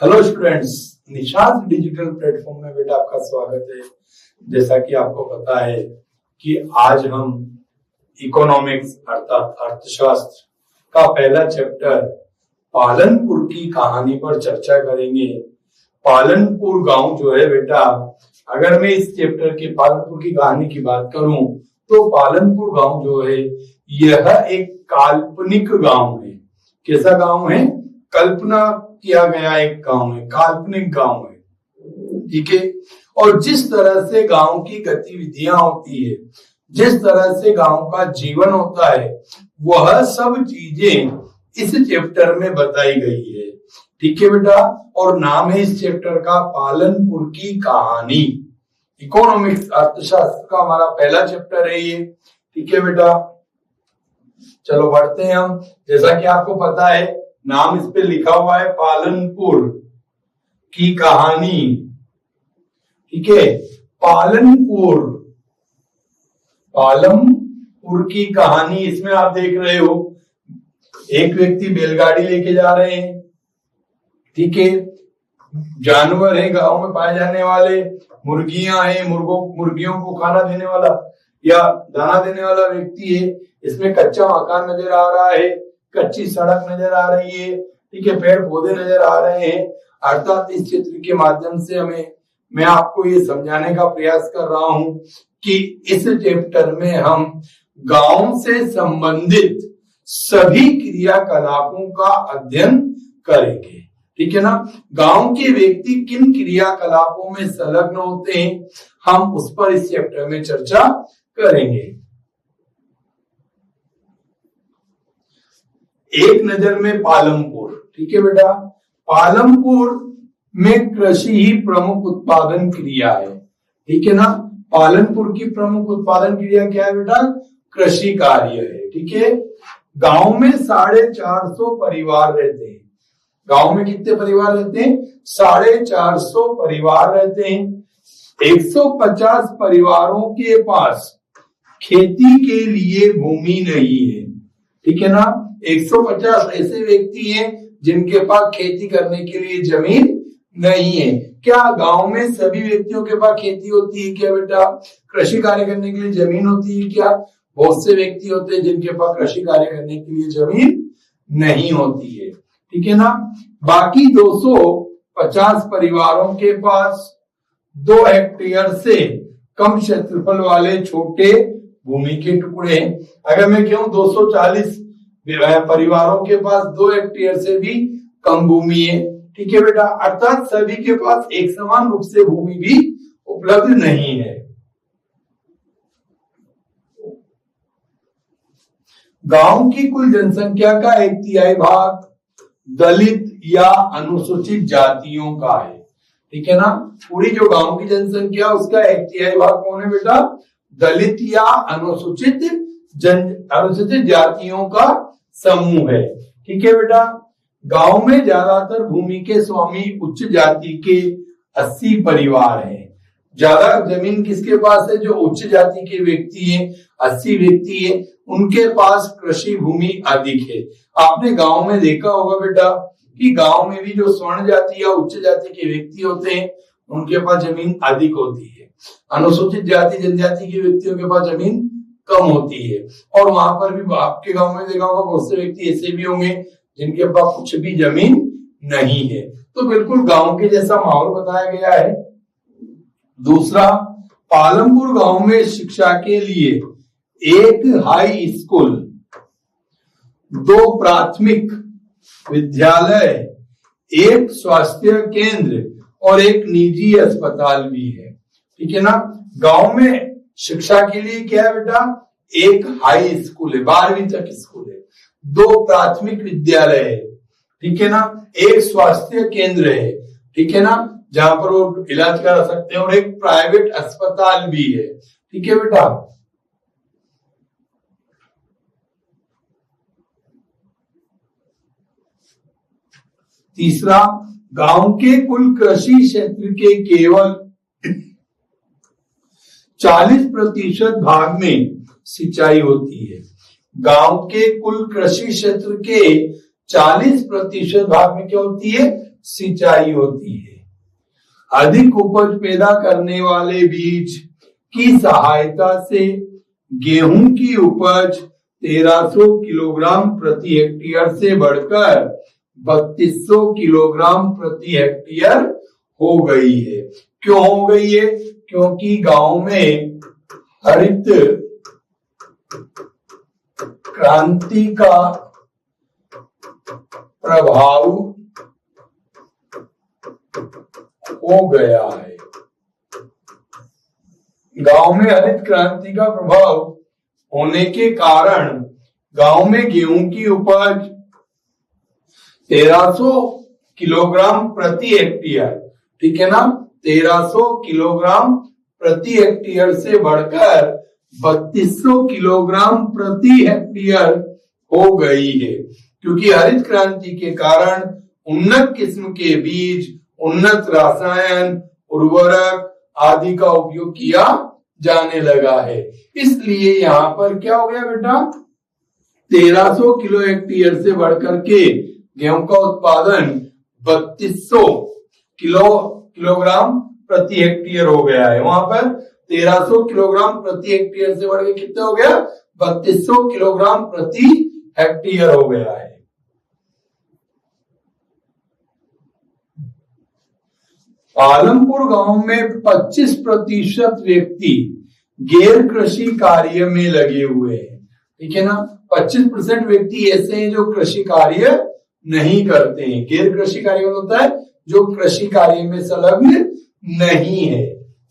Hello students, Nishant digital platform में बेटा आपका स्वागत है। जैसा कि आपको पता है कि आज हम इकोनॉमिक्स अर्थात अर्थशास्त्र का पहला चैप्टर पालनपुर की कहानी पर चर्चा करेंगे। पालनपुर गांव जो है बेटा, अगर मैं इस चैप्टर के पालनपुर की कहानी की बात करूं तो पालनपुर गांव जो है यह एक काल्पनिक गांव है। कैसा गांव है? कल्पना किया गया एक गांव है, काल्पनिक गांव है। ठीक है। और जिस तरह से गांव की गतिविधियां होती है, जिस तरह से गांव का जीवन होता है, वह सब चीजें इस चैप्टर में बताई गई है। ठीक है बेटा। और नाम है इस चैप्टर का पालनपुर की कहानी। इकोनॉमिक्स अर्थशास्त्र का हमारा पहला चैप्टर है ये। ठीक है बेटा, चलो बढ़ते हैं हम। जैसा कि आपको पता है, नाम इस पे लिखा हुआ है पालनपुर की कहानी। ठीक है, पालनपुर की कहानी। इसमें आप देख रहे हो एक व्यक्ति बैलगाड़ी लेके जा रहे हैं। ठीक है, जानवर है गांव में पाए जाने वाले, मुर्गियां हैं, मुर्गियों को खाना देने वाला या दाना देने वाला व्यक्ति है। इसमें कच्चा मकान नजर आ रहा है, कच्ची सड़क नजर आ रही है। ठीक है, पेड़ पौधे नजर आ रहे हैं। अर्थात इस चित्र के माध्यम से मैं आपको ये समझाने का प्रयास कर रहा हूं कि इस चैप्टर में हम गांव से संबंधित सभी क्रियाकलापों का अध्ययन करेंगे। ठीक है ना। गांव के व्यक्ति किन क्रियाकलापों में संलग्न होते हैं, हम उस पर इस चैप्टर में चर्चा करेंगे। एक नजर में पालनपुर। ठीक है बेटा, पालनपुर में कृषि ही प्रमुख उत्पादन क्रिया है। ठीक है ना। पालनपुर की प्रमुख उत्पादन क्रिया क्या है बेटा? कृषि कार्य है। ठीक है। गांव में 450 परिवार रहते हैं। गांव में कितने परिवार रहते हैं? 450 परिवार रहते हैं। 150 परिवारों के पास खेती के लिए भूमि नहीं है। ठीक है ना। 150 ऐसे व्यक्ति हैं जिनके पास खेती करने के लिए जमीन नहीं है। क्या गांव में सभी व्यक्तियों के पास खेती होती है क्या बेटा? कृषि कार्य करने के लिए जमीन होती है क्या? बहुत से व्यक्ति होते हैं जिनके पास कृषि कार्य करने के लिए जमीन नहीं होती है। ठीक है ना। बाकी 250 परिवारों के पास 2 हेक्टेयर से कम क्षेत्रफल वाले छोटे भूमि के टुकड़े हैं। अगर मैं कहूं 240 परिवारों के पास 2 हेक्टेयर से भी कम भूमि है। ठीक है बेटा, अर्थात सभी के पास एक समान रूप से भूमि भी उपलब्ध नहीं है। गांव की कुल जनसंख्या का 1/3 भाग दलित या अनुसूचित जातियों का है। ठीक है ना। पूरी जो गांव की जनसंख्या उसका 1/3 भाग कौन है बेटा? दलित या अनुसूचित जातियों का समूह है। ठीक है बेटा। गांव में ज्यादातर भूमि के स्वामी उच्च जाति के 80 परिवार हैं। ज्यादा जमीन किसके पास है? जो उच्च जाति के व्यक्ति हैं, 80 व्यक्ति हैं, उनके पास कृषि भूमि अधिक है। आपने गांव में देखा होगा बेटा कि गांव में भी जो स्वर्ण जाति या उच्च जाति के व्यक्ति होते हैं उनके पास जमीन अधिक होती है। अनुसूचित जाति जनजाति के व्यक्तियों के पास जमीन कम होती है। और वहां पर भी आपके गांव में देखा होगा बहुत से व्यक्ति ऐसे भी होंगे जिनके पास कुछ भी जमीन नहीं है। तो बिल्कुल गांव के जैसा माहौल बताया गया है। दूसरा, पालनपुर गांव में शिक्षा के लिए एक हाई स्कूल, 2 प्राथमिक विद्यालय, एक स्वास्थ्य केंद्र और एक निजी अस्पताल भी है। ठीक है ना। गांव में शिक्षा के लिए क्या है बेटा? एक हाई स्कूल है, 12वीं तक स्कूल है, 2 प्राथमिक विद्यालय है। ठीक है ना। एक स्वास्थ्य केंद्र है। ठीक है ना, जहां पर वो इलाज करा सकते हैं, और एक प्राइवेट अस्पताल भी है। ठीक है बेटा। तीसरा, गांव के कुल कृषि क्षेत्र के केवल 40% भाग में सिंचाई होती है। गांव के कुल कृषि क्षेत्र के 40% भाग में क्या होती है? सिंचाई होती है। अधिक उपज पैदा करने वाले बीज की सहायता से गेहूं की उपज 1300 किलोग्राम प्रति हेक्टेयर से बढ़कर 3200 किलोग्राम प्रति हेक्टेयर हो गई है। क्यों हो गई है? क्योंकि गांव में हरित क्रांति का प्रभाव हो गया है। गांव में हरित क्रांति का प्रभाव होने के कारण गांव में गेहूं की उपज 1300 किलोग्राम प्रति हेक्टेयर, ठीक है ना, 1300 किलोग्राम प्रति हेक्टेयर से बढ़कर 3200 किलोग्राम प्रति हेक्टेयर हो गई है। क्योंकि हरित क्रांति के कारण उन्नत किस्म के बीज, उन्नत रसायन, उर्वरक आदि का उपयोग किया जाने लगा है। इसलिए यहाँ पर क्या हो गया बेटा, 1300 किलो हेक्टेयर से बढ़कर के गेहूं का उत्पादन 3200 किलोग्राम प्रति हेक्टेयर हो गया है। वहां पर 1300 किलोग्राम प्रति हेक्टेयर से बढ़ के कितना हो गया, 3200 किलोग्राम प्रति हेक्टेयर हो गया है। पालमपुर गांव में 25% व्यक्ति गैर कृषि कार्य में लगे हुए हैं, ठीक है ना। 25% व्यक्ति ऐसे हैं जो कृषि कार्य नहीं करते हैं। गैर कृषि कार्य होता है जो कृषि कार्य में संलग्न नहीं है।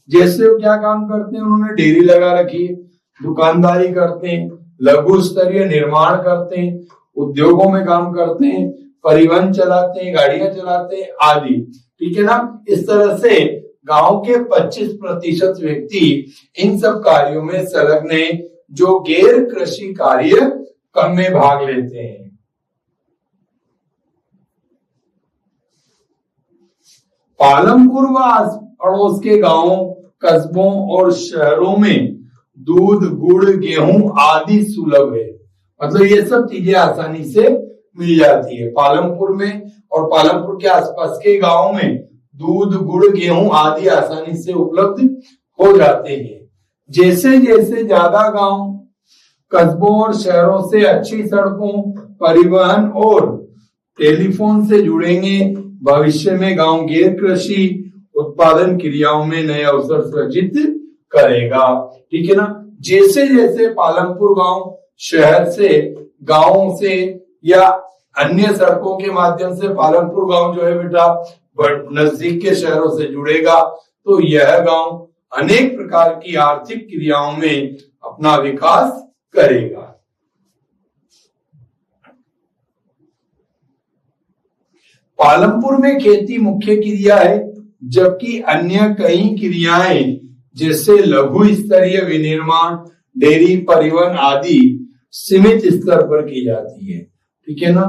जैसे वो क्या काम करते हैं, उन्होंने डेयरी लगा रखी है, दुकानदारी करते हैं, लघु स्तरीय निर्माण करते हैं, उद्योगों में काम करते हैं, परिवहन चलाते हैं, गाड़ियां चलाते हैं आदि, ठीक है ना। इस तरह से गांव के 25% व्यक्ति इन सब कार्यों में संलग्न है जो गैर कृषि कार्य में भाग लेते हैं। पालमपुर व अड़ोस के गांवों, कस्बों और शहरों में दूध, गुड़, गेहूं आदि सुलभ है। मतलब ये सब चीजें आसानी से मिल जाती है। पालमपुर में और पालमपुर के आसपास के गांवों में दूध, गुड़, गेहूं आदि आसानी से उपलब्ध हो जाते हैं। जैसे जैसे ज्यादा गांव, कस्बों और शहरों से अच्छी सड़कों, परिवहन और टेलीफोन से जुड़ेंगे, भविष्य में गांव गैर कृषि उत्पादन क्रियाओं में नए अवसर सृजित करेगा, ठीक है ना। जैसे जैसे पालमपुर गांव शहर से, गांव से या अन्य सड़कों के माध्यम से पालमपुर गांव जो है बेटा नजदीक के शहरों से जुड़ेगा, तो यह गांव अनेक प्रकार की आर्थिक क्रियाओं में अपना विकास करेगा। पालमपुर में खेती मुख्य क्रिया है, जबकि अन्य कई क्रियाएं जैसे लघु स्तरीय विनिर्माण, डेयरी, परिवहन आदि सीमित स्तर पर की जाती है, ठीक है ना।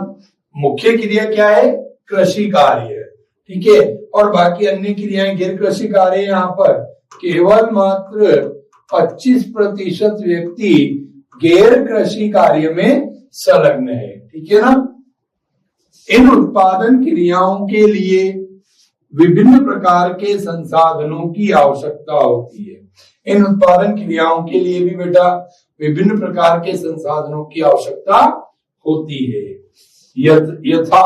मुख्य क्रिया क्या है, कृषि कार्य, ठीक है, और बाकी अन्य क्रियाएं गैर कृषि कार्य। यहाँ पर केवल मात्र 25% व्यक्ति गैर कृषि कार्य में संलग्न है, ठीक है ना। इन उत्पादन क्रियाओं के लिए विभिन्न प्रकार के संसाधनों की आवश्यकता होती है। इन उत्पादन क्रियाओं के लिए भी बेटा विभिन्न प्रकार के संसाधनों की आवश्यकता होती है, यथा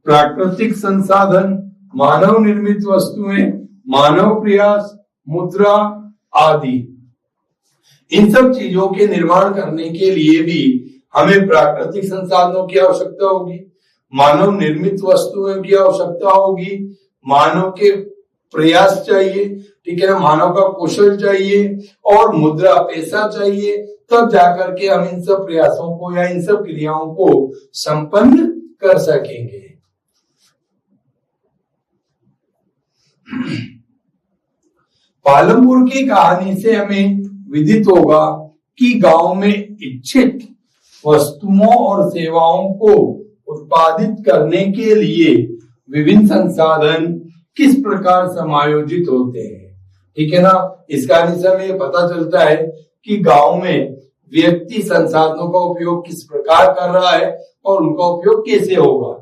प्राकृतिक संसाधन, मानव निर्मित वस्तुएं, मानव प्रयास, मुद्रा आदि। इन सब चीजों के निर्माण करने के लिए भी हमें प्राकृतिक संसाधनों की आवश्यकता होगी, मानव निर्मित वस्तुओं की आवश्यकता होगी, मानव के प्रयास चाहिए, ठीक है ना, मानव का कौशल चाहिए और मुद्रा, पैसा चाहिए, तब जाकर के हम इन सब प्रयासों को या इन सब क्रियाओं को संपन्न कर सकेंगे। पालमपुर की कहानी से हमें विदित होगा कि गांव में इच्छित वस्तुओं और सेवाओं को उत्पादित करने के लिए विभिन्न संसाधन किस प्रकार समायोजित होते हैं, ठीक है ना। इस कहानी से हमें पता चलता है कि गांव में व्यक्ति संसाधनों का उपयोग किस प्रकार कर रहा है और उनका उपयोग कैसे होगा।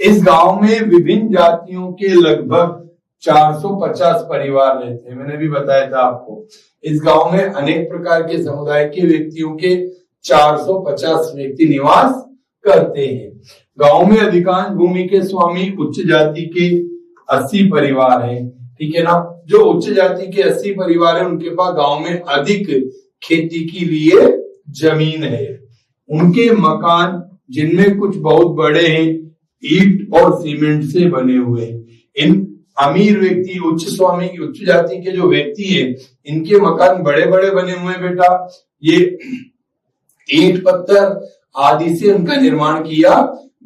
इस गांव में विभिन्न जातियों के लगभग 450 परिवार रहते हैं। मैंने भी बताया था आपको, इस गांव में अनेक प्रकार के समुदाय के व्यक्तियों के 450 व्यक्ति निवास करते हैं। गांव में अधिकांश भूमि के स्वामी उच्च जाति के 80 परिवार हैं, ठीक है ना। जो उच्च जाति के 80 परिवार हैं, उनके पास गांव में अधिक खेती के लिए जमीन है। उनके मकान, जिनमें कुछ बहुत बड़े हैं, ईंट और सीमेंट से बने हुए हैं। इन अमीर व्यक्ति, उच्च स्वामी, उच्च जाति के जो व्यक्ति हैं, इनके मकान बड़े बड़े बने हुए हैं बेटा। ये ईंट पत्थर आदि से उनका निर्माण किया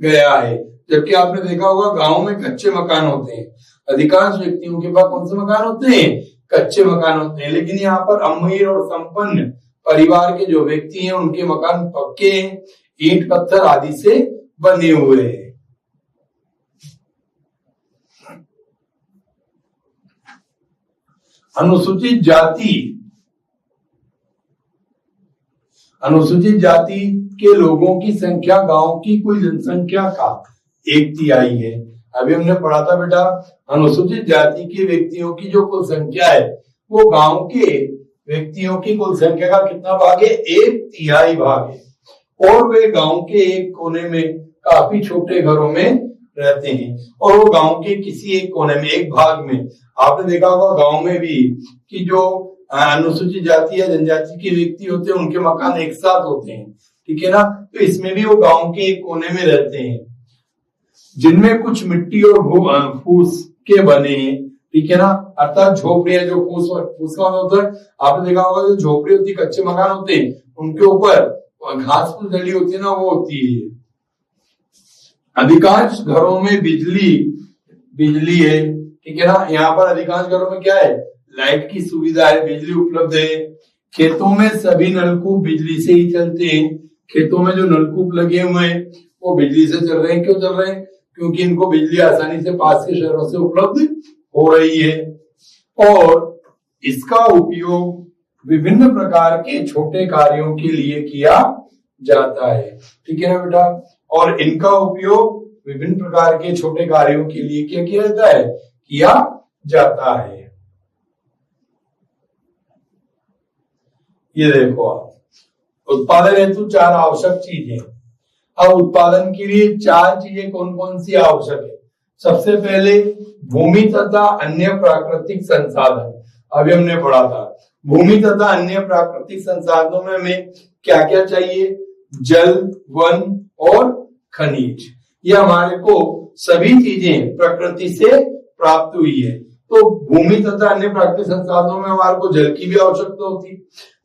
गया है। जबकि आपने देखा होगा गांव में कच्चे मकान होते हैं। अधिकांश व्यक्तियों के पास कौन से मकान होते हैं? कच्चे मकान होते हैं। लेकिन यहाँ पर अमीर और संपन्न परिवार के जो व्यक्ति हैं, उनके मकान पक्के हैं, ईंट पत्थर आदि से बने हुए हैं। अनुसूचित जाति के लोगों की संख्या गांव की कुल जनसंख्या का 1/3 है। अभी हमने पढ़ा था बेटा, अनुसूचित जाति के व्यक्तियों की जो कुल संख्या है, वो गांव के व्यक्तियों की कुल संख्या का कितना भाग है? 1/3 भाग है। और वे गांव के एक कोने में काफी छोटे घरों में रहते हैं, और वो गांव के किसी एक कोने में, एक भाग में, आपने देखा होगा गांव में भी कि जो अनुसूचित जाति या जनजाति के व्यक्ति होते हैं, उनके मकान एक साथ होते हैं, ठीक है ना। तो इसमें भी वो गांव के एक कोने में रहते हैं, जिनमें कुछ मिट्टी और फूस के बने हैं, ठीक है ना। अर्थात झोपड़ियां, जो फूस का होता है, आपने देखा होगा जो झोपड़ी होती है, कच्चे मकान होते हैं, उनके ऊपर घास फूस डली होती है ना, वो होती है। अधिकांश घरों में बिजली है, ठीक है ना। यहाँ पर अधिकांश घरों में क्या है? लाइट की सुविधा है, बिजली उपलब्ध है। खेतों में सभी नलकूप बिजली से ही चलते हैं। खेतों में जो नलकूप लगे हुए हैं, वो बिजली से चल रहे हैं। क्यों चल रहे हैं? क्योंकि इनको बिजली आसानी से पास के शहरों से उपलब्ध हो रही है। और इसका उपयोग विभिन्न प्रकार के छोटे कार्यों के लिए किया जाता है, ठीक है ना बेटा। और इनका उपयोग विभिन्न प्रकार के छोटे कार्यों के लिए क्या किया जाता है? किया जाता है। ये देखो आप, उत्पादन हेतु 4 आवश्यक चीजें। अब उत्पादन के लिए 4 चीजें कौन कौन सी आवश्यक है? सबसे पहले भूमि तथा अन्य प्राकृतिक संसाधन। अभी हमने पढ़ा था, भूमि तथा अन्य प्राकृतिक संसाधनों में हमें क्या क्या चाहिए? जल, वन और खनिज। ये हमारे को सभी चीजें प्रकृति से प्राप्त हुई है। तो भूमि तथा अन्य प्राकृतिक संसाधनों में हमारे को जल की भी आवश्यकता होती है,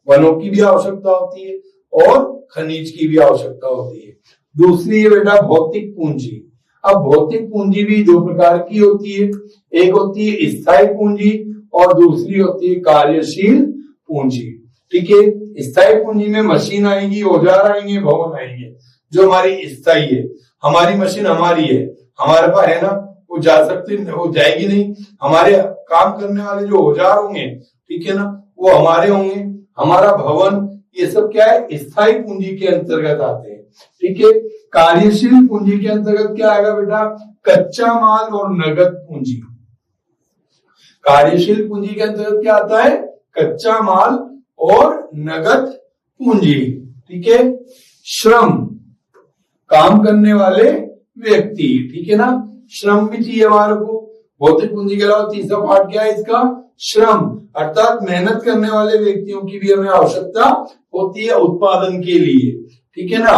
वनों की भी आवश्यकता होती है, और खनिज की भी आवश्यकता होती है। दूसरी है बेटा भौतिक पूंजी। अब भौतिक पूंजी भी 2 प्रकार की होती है। एक होती है स्थायी पूंजी और दूसरी होती है कार्यशील पूंजी, ठीक है। स्थायी पूंजी में मशीन आएगी, औजार आएंगे, भवन आएंगे। जो हमारी स्थायी है, हमारी मशीन हमारी है, हमारे पास है ना, वो जा सकती, वो जाएगी नहीं। हमारे काम करने वाले जो औजार होंगे, ठीक है ना, वो हमारे होंगे। हमारा भवन, ये सब क्या है? स्थायी पूंजी के अंतर्गत आते हैं, ठीक है। कार्यशील पूंजी के अंतर्गत क्या आएगा बेटा? कच्चा माल और नगद पूंजी। कार्यशील पूंजी के अंतर्गत क्या आता है? कच्चा माल और नगद पूंजी, ठीक है। श्रम, काम करने वाले व्यक्ति, ठीक है ना। श्रम भी चाहिए हमारे को। भौतिक पूंजी के अलावा तीसरा पार्ट क्या है इसका? श्रम, अर्थात मेहनत करने वाले व्यक्तियों की भी हमें आवश्यकता होती है उत्पादन के लिए, ठीक है ना।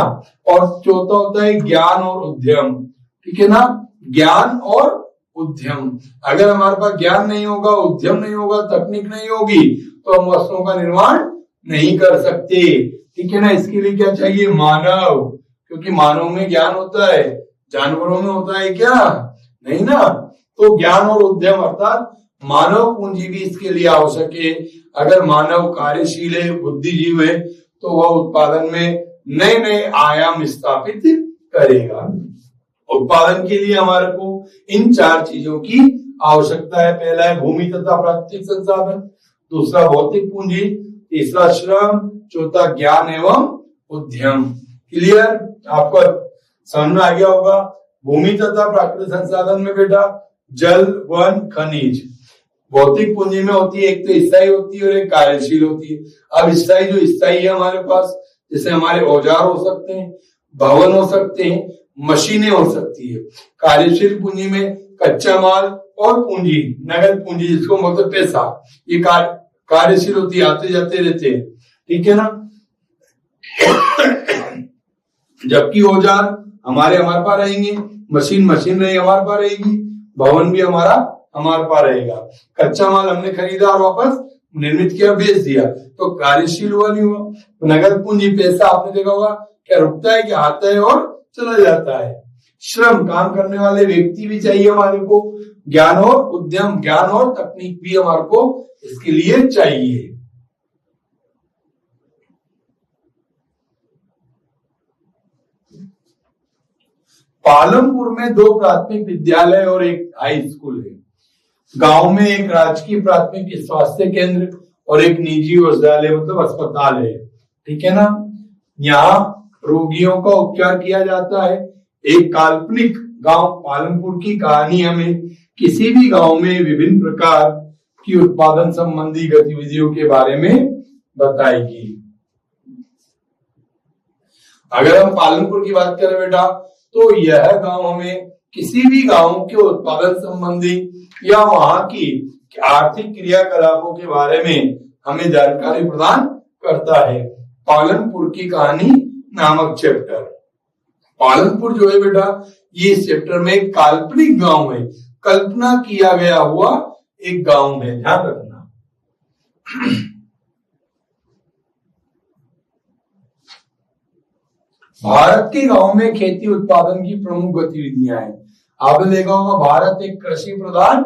और चौथा होता है ज्ञान और उद्यम, ठीक है ना। ज्ञान और उद्यम, अगर हमारे पास ज्ञान नहीं होगा, उद्यम नहीं होगा, तकनीक नहीं होगी, तो हम वस्तुओं का निर्माण नहीं कर सकते, ठीक है ना। इसके लिए क्या चाहिए? मानव, क्योंकि मानव में ज्ञान होता है, जानवरों में होता है क्या? नहीं ना। तो ज्ञान और उद्यम अर्थात मानव पूंजी भी इसके लिए आवश्यक है। अगर मानव कार्यशील है, बुद्धिजीव है, तो वह उत्पादन में नए नए आयाम स्थापित करेगा। उत्पादन के लिए हमारे को इन 4 चीजों की आवश्यकता है। पहला है भूमि तथा प्राकृतिक संसाधन, दूसरा भौतिक पूंजी, तीसरा श्रम, चौथा ज्ञान एवं उद्यम। क्लियर? आपको समझ में आ गया होगा। भूमि तथा प्राकृतिक संसाधन में बेटा जल, वन, खनिज। भौतिक पूंजी में होती है, एक तो स्थायी होती है और एक कार्यशील होती है। अब स्थायी जो स्थायी है हमारे पास, जैसे हमारे औजार हो सकते हैं, भवन हो सकते हैं, मशीनें हो सकती है। कार्यशील पूंजी में कच्चा माल और पूंजी, नगद पूंजी जिसको मतलब पैसा, ये कार्यशील होती है, आते जाते रहते हैं, ठीक है ना। जबकि औजार हमारे पास रहेंगे, मशीन रही हमारे पास रहेगी, भवन भी हमारे पास रहेगा। कच्चा माल हमने खरीदा और वापस निर्मित किया, बेच दिया, तो कार्यशील हुआ नहीं हुआ। नगद पूंजी पैसा आपने देखा होगा क्या रुकता है, क्या आता है और चला जाता है। श्रम, काम करने वाले व्यक्ति भी चाहिए हमारे को। ज्ञान और उद्यम, ज्ञान और तकनीक भी हमारे को इसके लिए चाहिए। पालमपुर में 2 प्राथमिक विद्यालय और एक हाई स्कूल है। गांव में एक राजकीय प्राथमिक स्वास्थ्य केंद्र और एक निजी औषधालय मतलब अस्पताल है, ठीक है ना। यहाँ रोगियों का उपचार किया जाता है। एक काल्पनिक गांव पालमपुर की कहानी हमें किसी भी गांव में विभिन्न प्रकार की उत्पादन संबंधी गतिविधियों के बारे में बताएगी। अगर हम पालमपुर की बात करें बेटा, तो यह गांव हमें किसी भी गांव के उत्पादन संबंधी या वहां की आर्थिक क्रियाकलापों के बारे में हमें जानकारी प्रदान करता है। पालनपुर की कहानी नामक चैप्टर। पालनपुर जो है बेटा, ये इस चैप्टर में एक काल्पनिक गांव है, कल्पना किया गया हुआ एक गांव है, ध्यान रखना। भारत के गांव में खेती उत्पादन की प्रमुख गतिविधियां हैं। आपने देखा होगा भारत एक कृषि प्रधान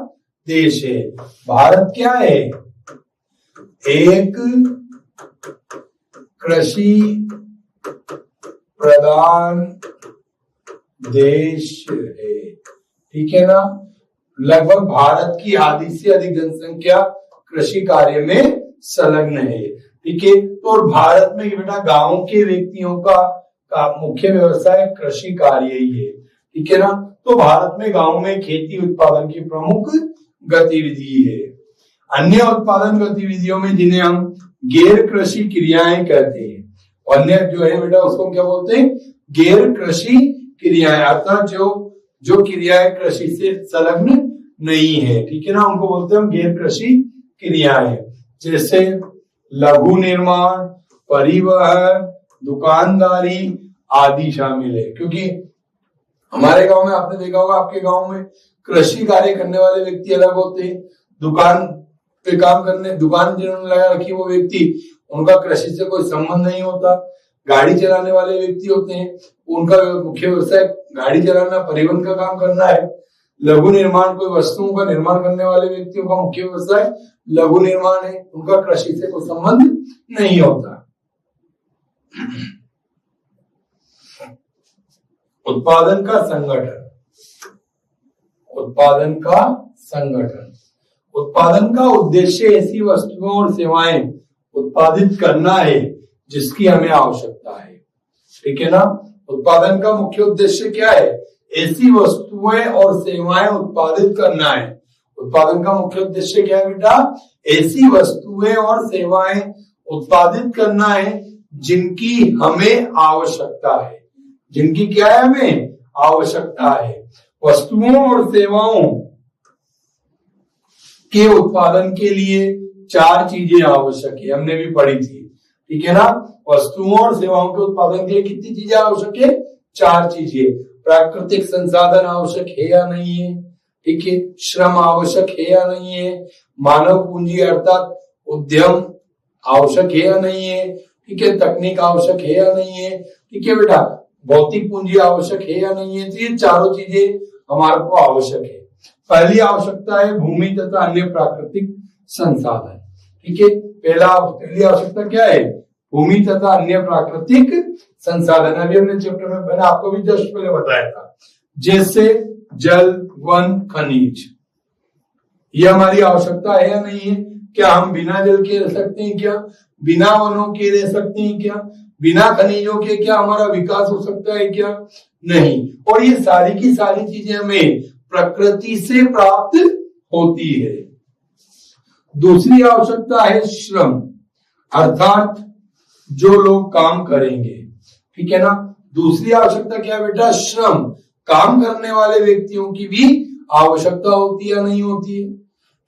देश है। भारत क्या है? एक कृषि प्रधान देश है, ठीक है ना। लगभग भारत की आधी से अधिक जनसंख्या कृषि कार्य में संलग्न है, ठीक है। तो और भारत में बेटा गांव के व्यक्तियों का मुख्य व्यवसाय कृषि कार्य ही है, ठीक है ना। तो भारत में गांव में खेती उत्पादन की प्रमुख गतिविधि है। अन्य उत्पादन गतिविधियों में जिन्हें हम गैर कृषि क्रियाएं कहते हैं, अन्य जो है बेटा उसको क्या बोलते हैं? गैर कृषि क्रियाएं, अर्थात जो क्रियाएं कृषि से संलग्न नहीं है, ठीक है ना, उनको बोलते हैं हम गैर कृषि क्रियाएं। जैसे लघु निर्माण, परिवहन, दुकानदारी आदि शामिल है। क्योंकि हमारे गांव में आपने देखा होगा, आपके गांव में कृषि कार्य करने वाले व्यक्ति अलग होते हैं, दुकान पे काम करने, दुकान जिन्होंने लगा रखी वो व्यक्ति, उनका कृषि से कोई संबंध नहीं होता। गाड़ी चलाने वाले व्यक्ति होते हैं, उनका मुख्य व्यवसाय गाड़ी चलाना, परिवहन का काम करना है। लघु निर्माण, कोई वस्तुओं का निर्माण करने वाले व्यक्तियों का मुख्य व्यवसाय लघु निर्माण है, उनका कृषि से कोई संबंध नहीं होता। उत्पादन का संगठन, उत्पादन का संगठन। उत्पादन का उद्देश्य ऐसी वस्तुओं और सेवाएं उत्पादित करना है जिसकी हमें आवश्यकता है, ठीक है ना। उत्पादन का मुख्य उद्देश्य क्या है? ऐसी वस्तुएं और सेवाएं उत्पादित करना है। उत्पादन का मुख्य उद्देश्य क्या है बेटा? ऐसी वस्तुएं और सेवाएं उत्पादित करना है जिनकी हमें आवश्यकता है। जिनकी क्या है? हमें आवश्यकता है। वस्तुओं और सेवाओं के उत्पादन के लिए 4 चीजें आवश्यक है, हमने भी पढ़ी थी, ठीक है ना। वस्तुओं और सेवाओं के उत्पादन के लिए कितनी चीजें आवश्यक है? 4 चीजें। प्राकृतिक संसाधन आवश्यक है या नहीं है, ठीक है। श्रम आवश्यक है या नहीं है। मानव पूंजी अर्थात उद्यम आवश्यक है या नहीं है, ठीक है। तकनीक आवश्यक है या नहीं है, ठीक है बेटा। भौतिक पूंजी आवश्यक है या नहीं है। तो ये चारों चीजें हमारे को आवश्यक है। पहली आवश्यकता है भूमि तथा अन्य प्राकृतिक संसाधन, ठीक है। पहली आवश्यकता क्या है? भूमि तथा अन्य प्राकृतिक संसाधन। अभी हमने चैप्टर में मैंने आपको भी जस्ट पहले बताया था, जैसे जल, वन, खनिज। ये हमारी आवश्यकता है या नहीं है? क्या हम बिना जल के रह सकते हैं? क्या बिना वनों के रह सकते हैं? क्या बिना खनिजों के क्या हमारा विकास हो सकता है क्या? नहीं। और ये सारी की सारी चीजें हमें प्रकृति से प्राप्त होती है। दूसरी आवश्यकता है श्रम, अर्थात जो लोग काम करेंगे, ठीक है ना। दूसरी आवश्यकता क्या है बेटा? श्रम। काम करने वाले व्यक्तियों की भी आवश्यकता होती है या नहीं होती है?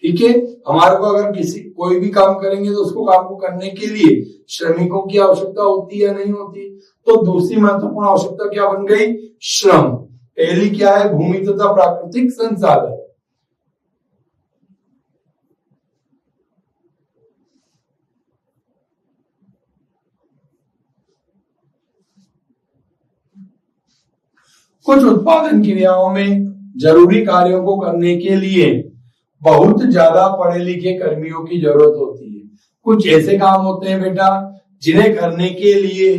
ठीक है, हमारे को अगर कोई भी काम करेंगे तो उसको काम को करने के लिए श्रमिकों की आवश्यकता होती है या नहीं होती? तो दूसरी महत्वपूर्ण आवश्यकता क्या बन गई? श्रम। पहली क्या है? भूमि तथा प्राकृतिक संसाधन। कुछ उत्पादन क्रियाओं में जरूरी कार्यों को करने के लिए बहुत ज्यादा पढ़े लिखे कर्मियों की जरूरत होती है। कुछ ऐसे काम होते हैं बेटा जिन्हें करने के लिए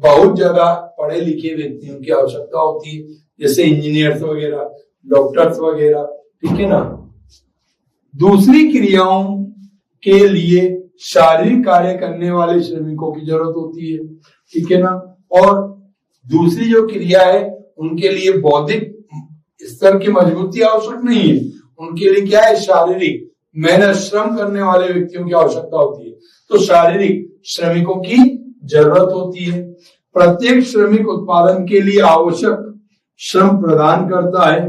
बहुत ज्यादा पढ़े लिखे व्यक्तियों की आवश्यकता होती है, जैसे इंजीनियर्स वगैरह, डॉक्टर्स वगैरह, ठीक है ना। दूसरी क्रियाओं के लिए शारीरिक कार्य करने वाले श्रमिकों की जरूरत होती है, ठीक है ना। और दूसरी जो क्रिया है उनके लिए बौद्धिक स्तर की मजबूती आवश्यक नहीं है, उनके लिए क्या है? शारीरिक मेहनत, श्रम करने वाले व्यक्तियों की आवश्यकता होती है। तो शारीरिक श्रमिकों की जरूरत होती है। प्रत्येक श्रमिक उत्पादन के लिए आवश्यक श्रम प्रदान करता है।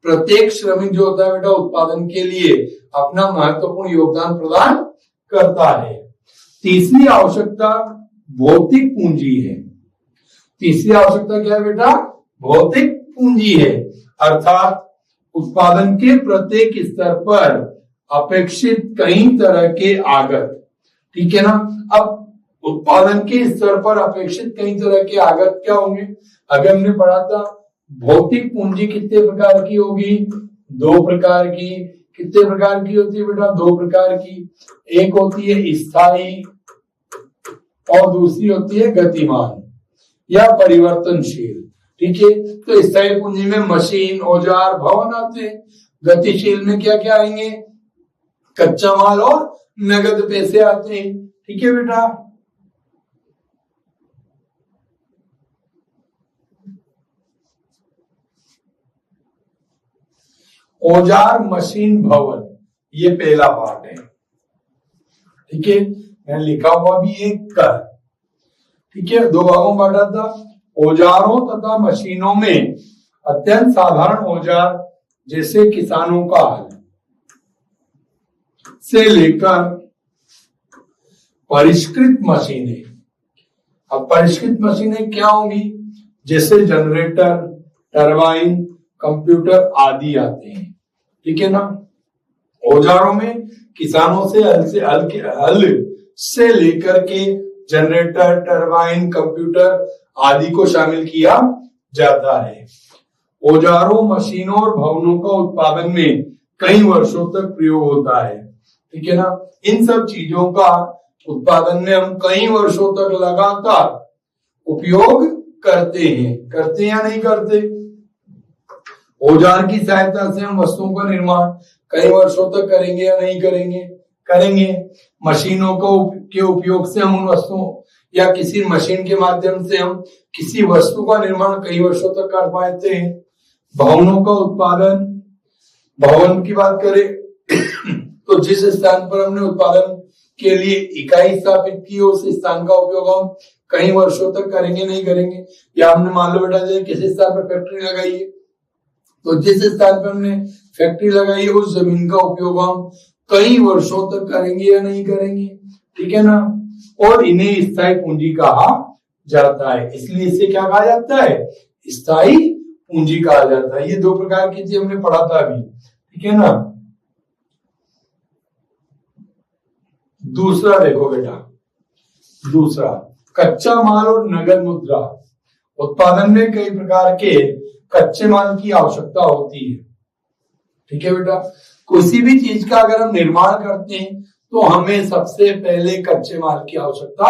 प्रत्येक श्रमिक जो होता है बेटा उत्पादन के लिए अपना महत्वपूर्ण योगदान प्रदान करता है। तीसरी आवश्यकता भौतिक पूंजी है। तीसरी आवश्यकता क्या है बेटा? भौतिक पूंजी है, अर्थात उत्पादन के प्रत्येक स्तर पर अपेक्षित कई तरह के आगत, ठीक है ना। अब उत्पादन के स्तर पर अपेक्षित कई तरह के आगत क्या होंगे? अभी हमने पढ़ा था भौतिक पूंजी कितने प्रकार की होगी? 2 प्रकार की। कितने प्रकार की होती है बेटा? 2 प्रकार की। एक होती है स्थायी और दूसरी होती है गतिमान या परिवर्तनशील, ठीक है। तो स्थायी पूंजी में मशीन, औजार, भवन आते हैं। गतिशील में क्या क्या आएंगे? कच्चा माल और नगद पैसे आते हैं, ठीक है बेटा। औजार, मशीन, भवन, ये पहला पार्ट है, ठीक है। मैंने लिखा हुआ भी एक कर, ठीक है। 2 भागों में बांटा था। औजारों तथा मशीनों में अत्यंत साधारण औजार जैसे किसानों का हल से लेकर परिष्कृत मशीनें। अब परिष्कृत मशीनें क्या होंगी? जैसे जनरेटर, टरबाइन, कंप्यूटर आदि आते हैं, ठीक है ना। औजारों में किसानों से हल से लेकर के जनरेटर, टरबाइन, कंप्यूटर आदि को शामिल किया जाता है। औजारों, मशीनों और भवनों का उत्पादन में कई वर्षों तक प्रयोग होता है, ठीक है ना। इन सब चीजों का उत्पादन में हम कई वर्षों तक लगातार उपयोग करते हैं या नहीं करते? औजार की सहायता से हम वस्तुओं का निर्माण कई वर्षों तक करेंगे या नहीं करेंगे? करेंगे। मशीनों के उपयोग से हम उन वस्तुओं या किसी मशीन के माध्यम से हम किसी वस्तु का निर्माण कई वर्षों तक कर पाते हैं। भवनों का उत्पादन, भवन की बात करें तो जिस स्थान पर हमने उत्पादन के लिए इकाई स्थापित की उस स्थान का उपयोग हम कई वर्षों तक करेंगे नहीं करेंगे? या हमने मान लो बेटा किसी स्थान पर फैक्ट्री लगाई है, तो जिस स्थान पर हमने फैक्ट्री लगाई है उस जमीन का उपयोग हम कई वर्षों तक करेंगे या नहीं करेंगे? ठीक है ना। और इन्हें स्थायी पूंजी कहा जाता है। इसलिए इसे क्या कहा जाता है? स्थायी पूंजी कहा जाता है। ये 2 प्रकार की चीज हमने पढ़ा था अभी, ठीक है ना। दूसरा देखो बेटा, दूसरा कच्चा माल और नगद मुद्रा। उत्पादन में कई प्रकार के कच्चे माल की आवश्यकता होती है, ठीक है बेटा। किसी भी चीज का अगर हम निर्माण करते हैं तो हमें सबसे पहले कच्चे माल की आवश्यकता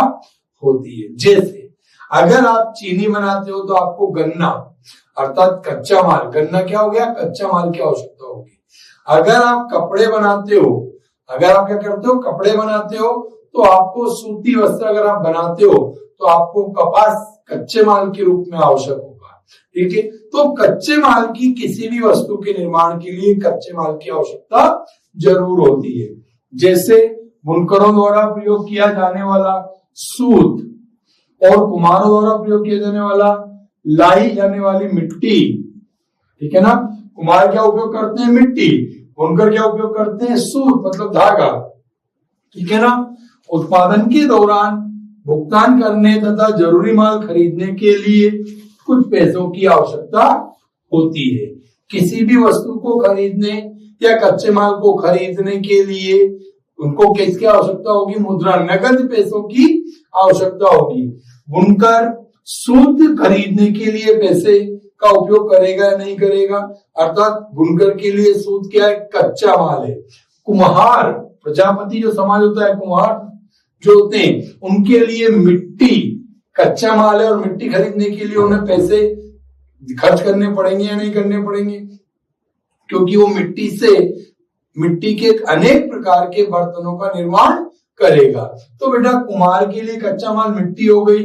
होती है। जैसे अगर आप चीनी बनाते हो तो आपको गन्ना अर्थात कच्चा माल, गन्ना क्या हो गया? कच्चा माल की आवश्यकता होगी। अगर आप कपड़े बनाते हो, अगर आप क्या करते हो? कपड़े बनाते हो तो आपको सूती वस्त्र अगर आप बनाते हो तो आपको कपास कच्चे माल के रूप में आवश्यक होगा। ठीक है, तो कच्चे माल की किसी भी वस्तु के निर्माण के लिए कच्चे माल की आवश्यकता जरूर होती है। जैसे बुनकरों द्वारा प्रयोग किया जाने वाला सूत और कुम्हारों द्वारा प्रयोग किया जाने वाला लाई जाने वाली मिट्टी। ठीक है ना, कुम्हार क्या उपयोग करते हैं? मिट्टी। बुनकर क्या उपयोग करते हैं? सूत मतलब धागा। ठीक है ना, उत्पादन के दौरान भुगतान करने तथा जरूरी माल खरीदने के लिए कुछ पैसों की आवश्यकता होती है। किसी भी वस्तु को खरीदने या कच्चे माल को खरीदने के लिए उनको किसकी आवश्यकता होगी? मुद्रा, नगद पैसों की आवश्यकता होगी। बुनकर सूत खरीदने के लिए पैसे का उपयोग करेगा या नहीं करेगा? अर्थात बुनकर के लिए सूत क्या है? कच्चा माल है। कुम्हार, प्रजापति जो समाज होता है, कुम्हार जो होते हैं, उनके लिए मिट्टी कच्चा माल है और मिट्टी खरीदने के लिए उन्हें पैसे खर्च करने पड़ेंगे या नहीं करने पड़ेंगे? क्योंकि वो मिट्टी के अनेक प्रकार के बर्तनों का निर्माण करेगा। तो बेटा कुम्हार के लिए कच्चा माल मिट्टी हो गई,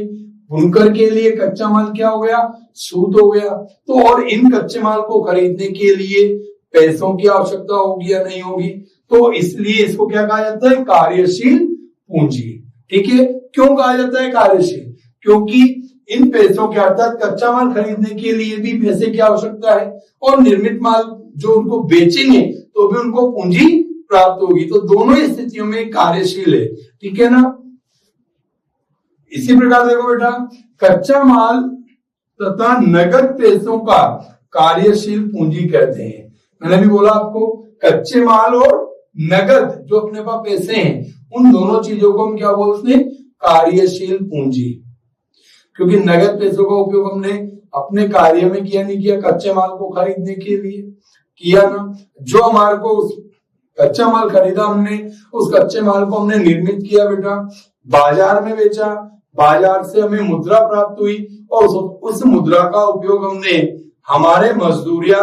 बुनकर के लिए कच्चा माल क्या हो गया? सूत हो गया। तो और इन कच्चे माल को खरीदने के लिए पैसों की आवश्यकता होगी या नहीं होगी? तो इसलिए इसको क्या कहा जाता है? कार्यशील पूंजी। ठीक है, क्यों कहा जाता है कार्यशील? क्योंकि इन पैसों के अर्थात कच्चा माल खरीदने के लिए भी पैसे की आवश्यकता है और निर्मित माल जो उनको बेचेंगे तो भी उनको पूंजी प्राप्त होगी। तो दोनों स्थितियों में कार्यशील है। ठीक है ना, इसी प्रकार देखो बेटा, कच्चा माल तथा नगद पैसों का कार्यशील पूंजी कहते हैं। मैंने भी बोला आपको, कच्चे माल और नगद जो अपने पास पैसे हैं, उन दोनों चीजों को हम क्या बोलते हैं? कार्यशील पूंजी। क्योंकि नगद पैसों का उपयोग हमने अपने कार्य में किया नहीं किया? कच्चे माल को खरीदने के लिए किया ना। जो हमारे को कच्चा माल खरीदा हमने, उस कच्चे माल को हमने निर्मित किया बेटा, बाजार में बेचा, बाजार से हमें मुद्रा प्राप्त हुई और उस मुद्रा का उपयोग हमने हमारे मजदूरिया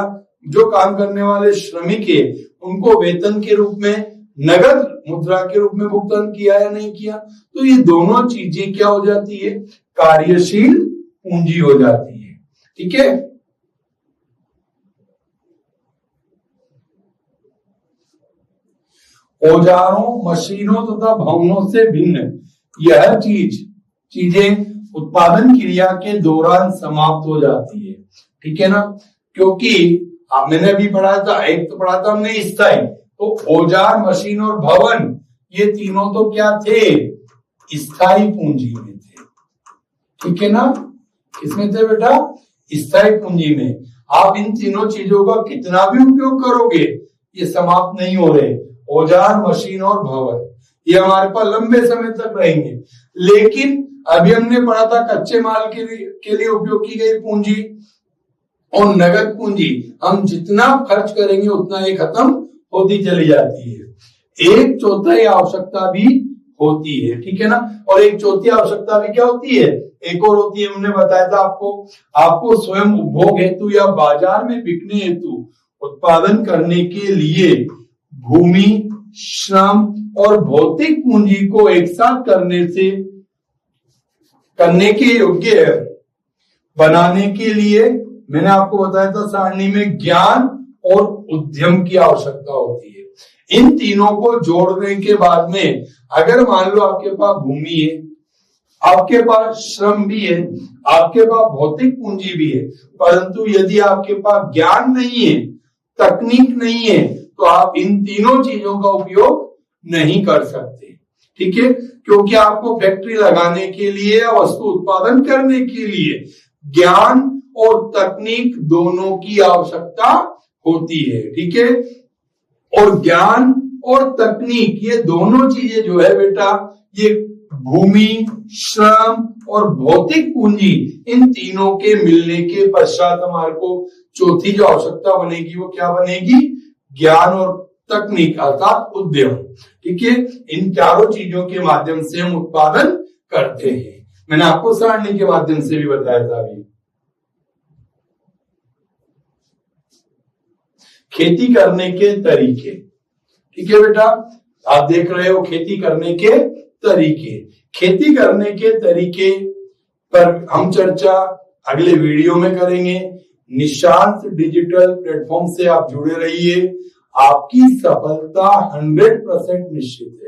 जो काम करने वाले श्रमिक है उनको वेतन के रूप में नगद मुद्रा के रूप में भुगतान किया या नहीं किया? तो ये दोनों चीजें क्या हो जाती है? कार्यशील पूंजी हो जाती है। ठीक है, औजारों, मशीनों तथा भवनों से भिन्न यह चीजें उत्पादन क्रिया के दौरान समाप्त हो जाती है। ठीक है ना, क्योंकि मैंने अभी पढ़ा था, एक तो पढ़ा था हमने स्थायी, तो औजार, मशीन और भवन ये तीनों तो क्या थे? स्थायी पूंजी में थे। ठीक है ना, किसमें थे बेटा? स्थायी पूंजी में। आप इन तीनों चीजों का कितना भी उपयोग करोगे ये समाप्त नहीं हो रहे। औजार, मशीन और भवन ये हमारे पास लंबे समय तक रहेंगे। लेकिन अभी हमने पढ़ा था कच्चे माल के लिए उपयोग की गई पूंजी और नगद पूंजी हम जितना खर्च करेंगे उतना ये खत्म होती चली जाती है। एक चौथाई आवश्यकता भी होती है। ठीक है ना, और एक चौथी आवश्यकता भी क्या होती है? एक और होती है, हमने बताया था आपको स्वयं उपभोग हेतु या बाजार में बिकने हेतु उत्पादन करने के लिए भूमि, श्रम और भौतिक पूंजी को एक साथ करने के योग्य बनाने के लिए मैंने आपको बताया था सारणी में ज्ञान और उद्यम की आवश्यकता होती है। इन तीनों को जोड़ने के बाद में अगर मान लो आपके पास भूमि है, आपके पास श्रम भी है, आपके पास भौतिक पूंजी भी है, परंतु यदि आपके पास ज्ञान नहीं है, तकनीक नहीं है, तो आप इन तीनों चीजों का उपयोग नहीं कर सकते। ठीक है, क्योंकि आपको फैक्ट्री लगाने के लिए या वस्तु उत्पादन करने के लिए ज्ञान और तकनीक दोनों की आवश्यकता होती है। ठीक है, और ज्ञान और तकनीक ये दोनों चीजें जो है बेटा, ये भूमि, श्रम और भौतिक पूंजी, इन तीनों के मिलने के पश्चात हमारे को चौथी जो आवश्यकता बनेगी वो क्या बनेगी? ज्ञान और तकनीक अर्थात उद्यम। ठीक है, इन चारों चीजों के माध्यम से हम उत्पादन करते हैं। मैंने आपको सारणी के माध्यम से भी बताया था अभी। खेती करने के तरीके। ठीक है बेटा, आप देख रहे हो खेती करने के तरीके, खेती करने के तरीके पर हम चर्चा अगले वीडियो में करेंगे। निशांत डिजिटल प्लेटफॉर्म से आप जुड़े रहिए, आपकी सफलता 100% निश्चित है।